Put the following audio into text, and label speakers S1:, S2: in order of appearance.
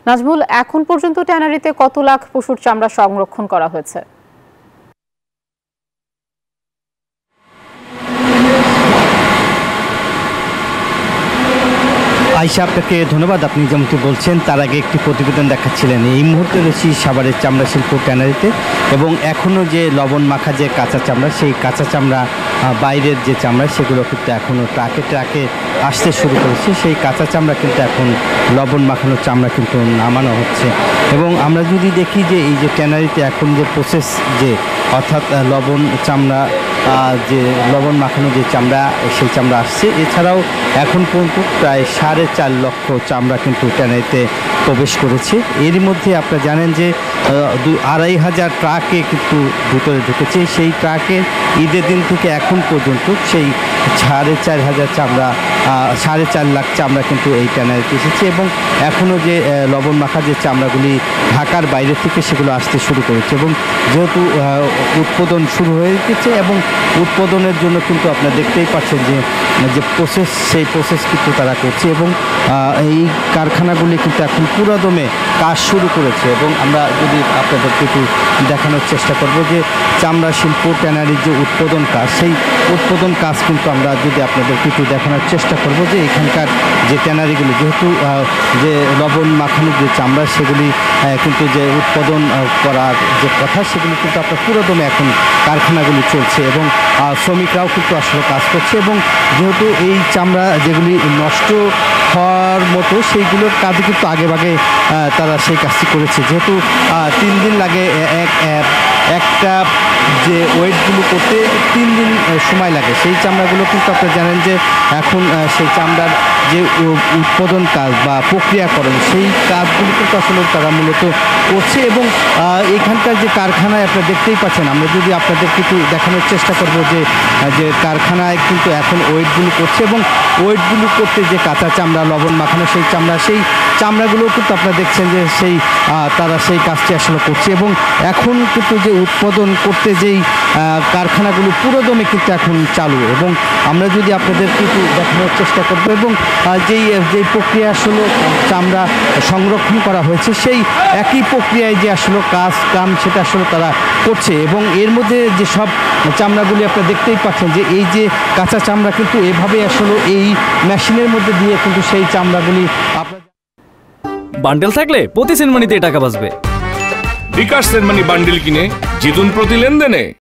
S1: নাজমুল, এখন পর্যন্ত ট্যানারিতে কত লাখ পশুর চামড়া সংরক্ষণ করা হয়েছে?
S2: আয়শা, আপনাকে ধন্যবাদ। আপনি যেমনটি বলছেন তার আগে একটি প্রতিবেদন দেখাচ্ছিলেন। এই মুহূর্তে রয়েছি সাভারের চামড়া শিল্প ট্যানারিতে এবং এখনও যে লবণ মাখা যে কাঁচা চামড়া, সেই কাঁচা চামড়া বাইরের যে চামড়া সেগুলো কিন্তু এখনও ট্রাকে আসতে শুরু করেছে। সেই কাঁচা চামড়া কিন্তু এখন লবণ মাখানোর চামড়া কিন্তু নামানো হচ্ছে। এবং আমরা যদি দেখি যে এই যে ট্যানারিতে এখন যে প্রসেস যে অর্থাৎ লবণ চামড়া যে লবণ মাখানো যে চামড়া সেই চামড়া আসছে, এছাড়াও এখন পর্যন্ত প্রায় 4.5 লক্ষ চামড়া কিন্তু ট্যানারিতে প্রবেশ করেছে। এর মধ্যে আপনারা জানেন যে 2,500 ট্রাকে কিন্তু ভিতরে ঢুকেছে। সেই ট্রাকে ঈদের দিন থেকে এখন পর্যন্ত সেই 4,500 চামড়া 4.5 লাখ চামড়া কিন্তু এই ট্যানারিতে এসেছে এবং এখনও যে লবণ মাখা যে চামড়াগুলি ঢাকার বাইরে থেকে সেগুলো আসতে শুরু করেছে। এবং যেহেতু উৎপাদন শুরু হয়ে গেছে এবং উৎপাদনের জন্য কিন্তু আপনারা দেখতেই পাচ্ছেন যে প্রসেস, সেই প্রসেস কিন্তু তারা করছে এবং এই কারখানাগুলি কিন্তু এখন পুরোদমে কাজ শুরু করেছে। এবং আমরা যদি আপনাদেরকে একটু দেখানোর চেষ্টা করব যে চামড়া শিল্প ট্যানারির যে উৎপাদন কাজ, সেই উৎপাদন কাজ কিন্তু আমরা যদি আপনাদেরকে একটু দেখানোর চেষ্টা করব যে এখানকার যে ট্যানারিগুলি, যেহেতু যে লবণ মাখানোর যে চামড়া সেগুলি কিন্তু যে উৎপাদন করার যে কথা, সেগুলি কিন্তু আপনার পুরোদমে এখন কারখানাগুলি চলছে এবং শ্রমিকরাও কিন্তু আসলে কাজ করছে। এবং যেহেতু এই চামড়া যেগুলি নষ্ট হওয়ার মতো সেইগুলোর কাজে কিন্তু আগেভাগে তারা সেই কাজটি করেছে। যেহেতু 3 দিন লাগে একটা যে ওয়েটগুলো করতে 3 দিন সময় লাগে, সেই চামড়াগুলো কিন্তু আপনারা জানেন যে এখন সেই চামড়ার যে উৎপাদন কাজ বা প্রক্রিয়াকরণ, সেই কাজগুলো কিন্তু আসলে তারা মূলত করছে। এবং এখানকার যে কারখানায় আপনারা দেখতেই পাচ্ছেন, আমরা যদি আপনাদেরকে একটু দেখানোর চেষ্টা করব যে কারখানায় কিন্তু এখন ওয়েটগুলো করছে এবং ওয়েটগুলো করতে যে কাঁচা চামড়া লবণ মাখানো সেই চামড়াগুলো কিন্তু আপনারা দেখছেন যে তারা সেই কাজটি আসলে করছে। এবং এখন কিন্তু যে উৎপাদন করতে যেই কারখানাগুলো পুরোদমে কিন্তু এখন চালু। এবং আমরা যদি আপনাদেরকে একটু দেখানোর চেষ্টা করব এবং যেই প্রক্রিয়া আসলে চামড়া সংরক্ষণ করা হয়েছে, সেই একই প্রক্রিয়ায় যে আসলে কাম সেটা আসলে তারা করছে। এবং এর মধ্যে যে সব চামড়াগুলি আপনারা দেখতেই পাচ্ছেন যে এই যে কাঁচা চামড়া কিন্তু এভাবে আসলে এই মেশিনের মধ্যে দিয়ে কিন্তু সেই চামড়াগুলি
S3: বান্ডেল থাকলে প্রতি সেনমানিতে টাকা বাঁচবে।
S4: বিকাশ সেনমানি বান্ডেল কিনে জিতুন প্রতি লেনদেনে।